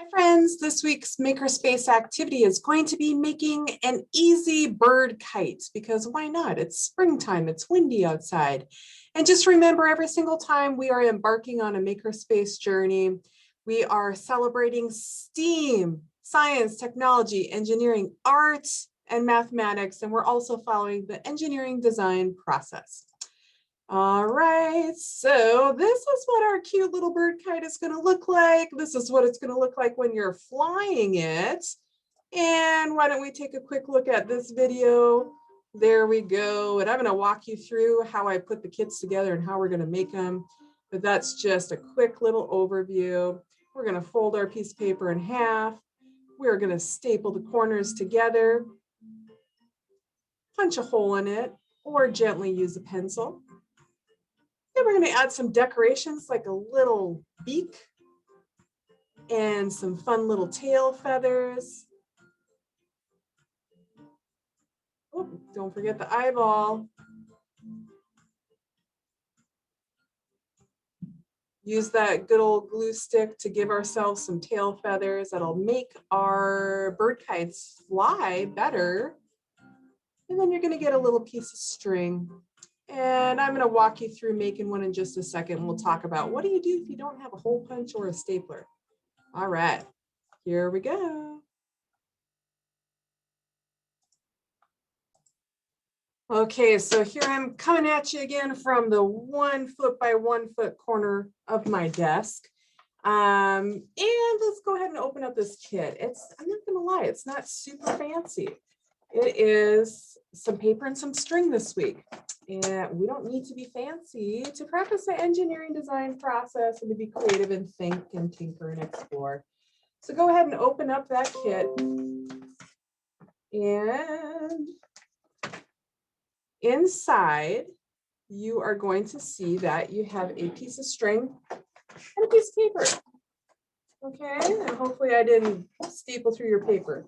Hi friends, this week's Makerspace activity is going to be making an easy bird kite because why not? It's springtime, it's windy outside. And just remember, every single time we are embarking on a Makerspace journey, we are celebrating STEAM, science, technology, engineering, art, and mathematics, and we're also following the engineering design process. All right, so this is what our cute little bird kite is going to look like. This is what it's going to look like when you're flying it. And why don't we take a quick look at this video? There we go. And I'm going to walk you through how I put the kits together and how we're going to make them. But that's just a quick little overview. We're going to fold our piece of paper in half. We're going to staple the corners together, punch a hole in it, or gently use a pencil. Then we're going to add some decorations like a little beak and some fun little tail feathers. Oh, don't forget the eyeball. Use that good old glue stick to give ourselves some tail feathers that'll make our bird kites fly better. And then you're going to get a little piece of string. And I'm going to walk you through making one in just a second. We'll talk about what do you do if you don't have a hole punch or a stapler. All right, here we go. Okay, so here I'm coming at you again from the 1 foot by 1 foot corner of my desk. And let's go ahead and open up this kit. I'm not going to lie, it's not super fancy. It is some paper and some string this week. And we don't need to be fancy to practice the engineering design process and to be creative and think and tinker and explore. So go ahead and open up that kit. And inside, you are going to see that you have a piece of string and a piece of paper. Okay, and hopefully I didn't staple through your paper.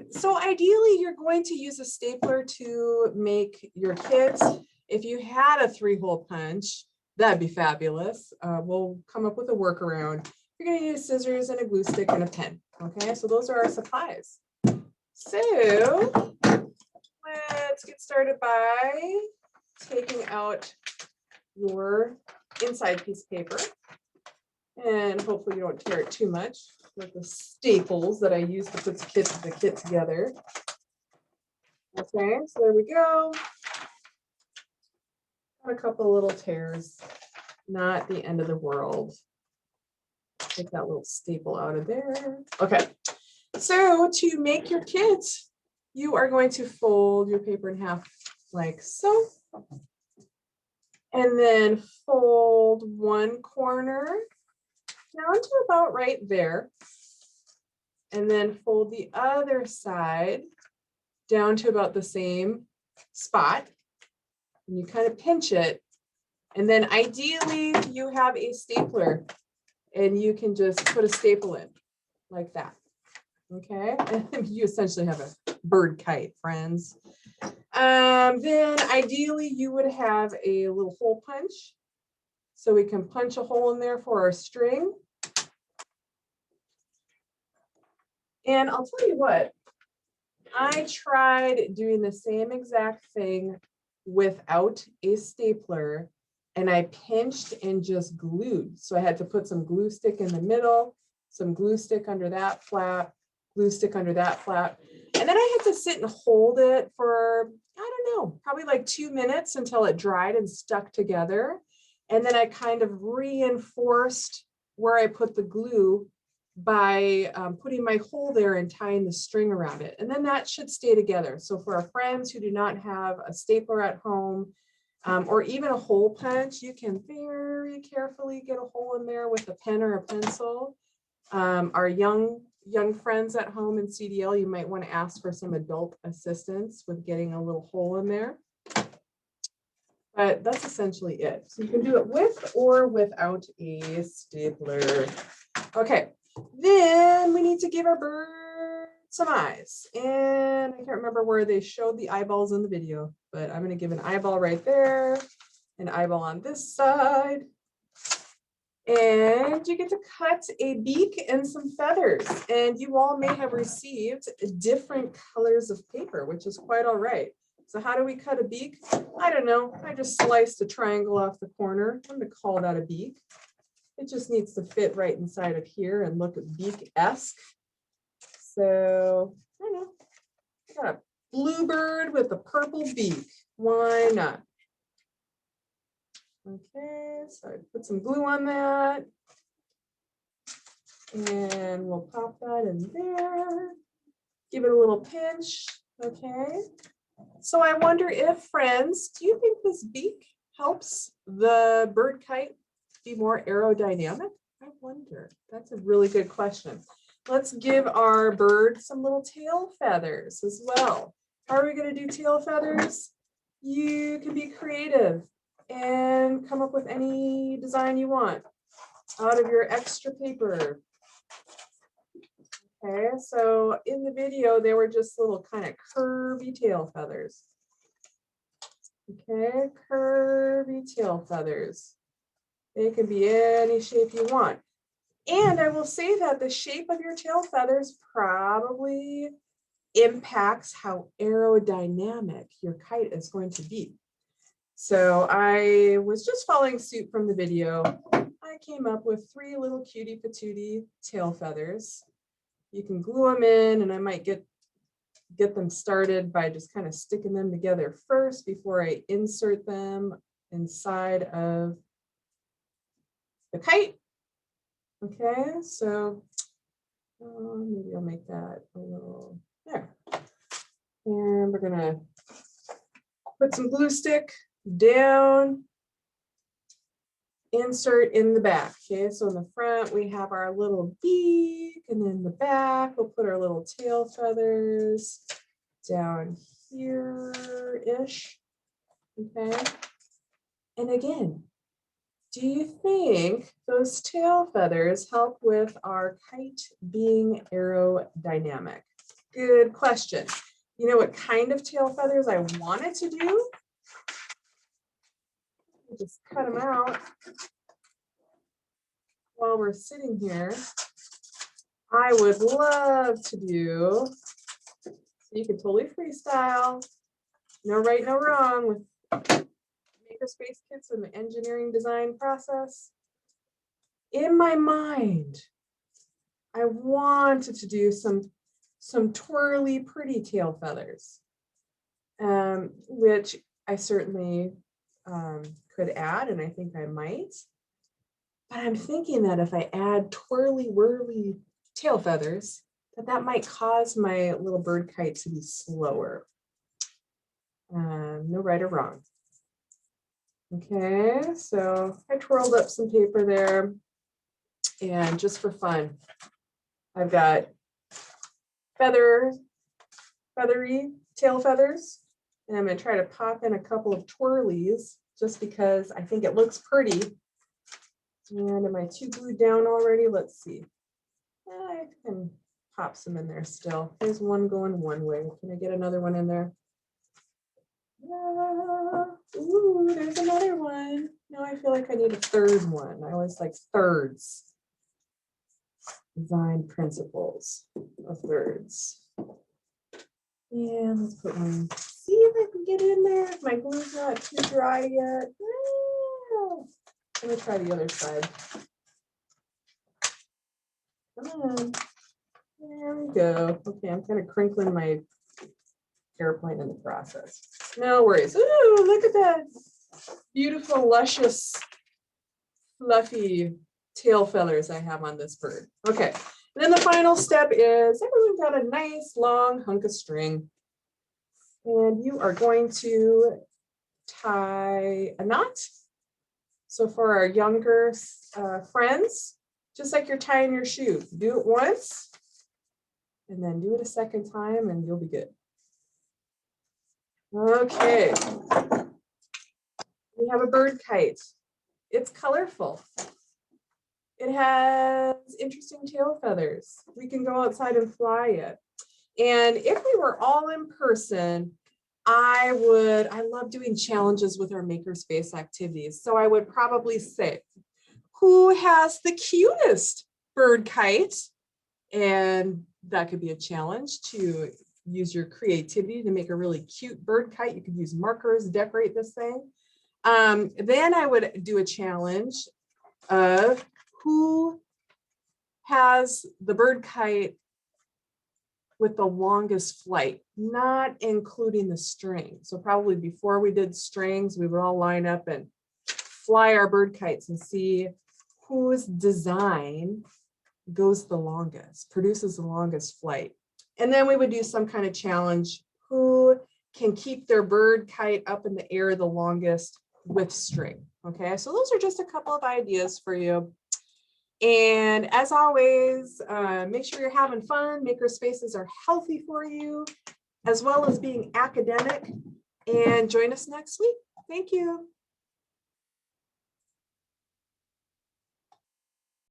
So ideally, you're going to use a stapler to make your kits. If you had a 3-hole punch, that'd be fabulous. We'll come up with a workaround. You're going to use scissors and a glue stick and a pen. Okay, so those are our supplies. So let's get started by taking out your inside piece of paper. And hopefully you don't tear it too much with the staples that I use to put the kit together. Okay, so there we go. Got a couple little tears, not the end of the world. Take that little staple out of there. Okay, so to make your kit, you are going to fold your paper in half like so. And then fold one corner down to about right there, and then fold the other side down to about the same spot, and you kind of pinch it, and then ideally you have a stapler and you can just put a staple in like that. Okay, and you essentially have a bird kite, friends. Then ideally you would have a little hole punch, so we can punch a hole in there for our string. And I'll tell you what, I tried doing the same exact thing without a stapler, and I pinched and just glued. So I had to put some glue stick in the middle, some glue stick under that flap, glue stick under that flap. And then I had to sit and hold it for, I don't know, probably like 2 minutes until it dried and stuck together. And then I kind of reinforced where I put the glue by putting my hole there and tying the string around it. And then that should stay together. So for our friends who do not have a stapler at home, or even a hole punch, you can very carefully get a hole in there with a pen or a pencil. Our young friends at home in CDL, you might want to ask for some adult assistance with getting a little hole in there. But that's essentially it. So you can do it with or without a stapler. Okay. Then we need to give our bird some eyes. And I can't remember where they showed the eyeballs in the video, but I'm going to give an eyeball right there, an eyeball on this side, And you get to cut a beak and some feathers. And you all may have received different colors of paper, which is quite all right. So how do we cut a beak? I don't know. I just sliced a triangle off the corner. I'm going to call that a beak. It just needs to fit right inside of here and look beak-esque. So I don't know. Got a bluebird with a purple beak. Why not? Okay, so I put some glue on that. And we'll pop that in there. Give it a little pinch. Okay. So I wonder if, friends, do you think this beak helps the bird kite be more aerodynamic? I wonder. That's a really good question. Let's give our bird some little tail feathers as well. How are we going to do tail feathers? You can be creative and come up with any design you want out of your extra paper. Okay, so in the video, they were just little kind of curvy tail feathers. Okay, curvy tail feathers. They can be any shape you want. And I will say that the shape of your tail feathers probably impacts how aerodynamic your kite is going to be. So I was just following suit from the video. I came up with 3 little cutie patootie tail feathers. You can glue them in, and I might get them started by just kind of sticking them together first before I insert them inside of the kite. Okay, so maybe I'll make that a little there. And we're gonna put some glue stick down, insert in the back. Okay, so in the front we have our little beak, and then the back we'll put our little tail feathers down here-ish. Okay, and again, do you think those tail feathers help with our kite being aerodynamic? Good question. You know what kind of tail feathers I wanted to do? Just cut them out while we're sitting here. I would love to do, so you can totally freestyle, no right, no wrong with Makerspace kits and the engineering design process. In my mind, I wanted to do some twirly pretty tail feathers, which I certainly could add, and I think I might. But I'm thinking that if I add twirly whirly tail feathers, that might cause my little bird kite to be slower. No right or wrong. Okay, so I twirled up some paper there, and just for fun, I've got feathery tail feathers, and I'm going to try to pop in a couple of twirlies just because I think it looks pretty. And am I too glued down already? Let's see. I can pop some in there still. There's one going one way. Can I get another one in there? Ooh, there's another one. Now I feel like I need a third one. I always like thirds. Design principles of thirds. And let's put one. See if I can get in there. If my glue's not too dry yet. Let me try the other side. Come on. There we go. Okay, I'm kind of crinkling my airplane in the process. No worries. Ooh, look at that. Beautiful, luscious, fluffy tail feathers I have on this bird. Okay, and then the final step is everyone got a nice long hunk of string. And you are going to tie a knot. So for our younger friends, just like you're tying your shoe, do it once and then do it a second time and you'll be good. Okay, we have a bird kite. It's colorful. It has interesting tail feathers. We can go outside and fly it. And if we were all in person, I love doing challenges with our Makerspace activities. So I would probably say, who has the cutest bird kite? And that could be a challenge to use your creativity to make a really cute bird kite. You could use markers, decorate this thing. Then I would do a challenge of who has the bird kite with the longest flight, not including the string. So probably before we did strings, we would all line up and fly our bird kites and see whose design goes the longest, produces the longest flight. And then we would do some kind of challenge, who can keep their bird kite up in the air the longest with string. Okay, so those are just a couple of ideas for you. And as always, make sure you're having fun. Maker spaces are healthy for you, as well as being academic. And join us next week. Thank you.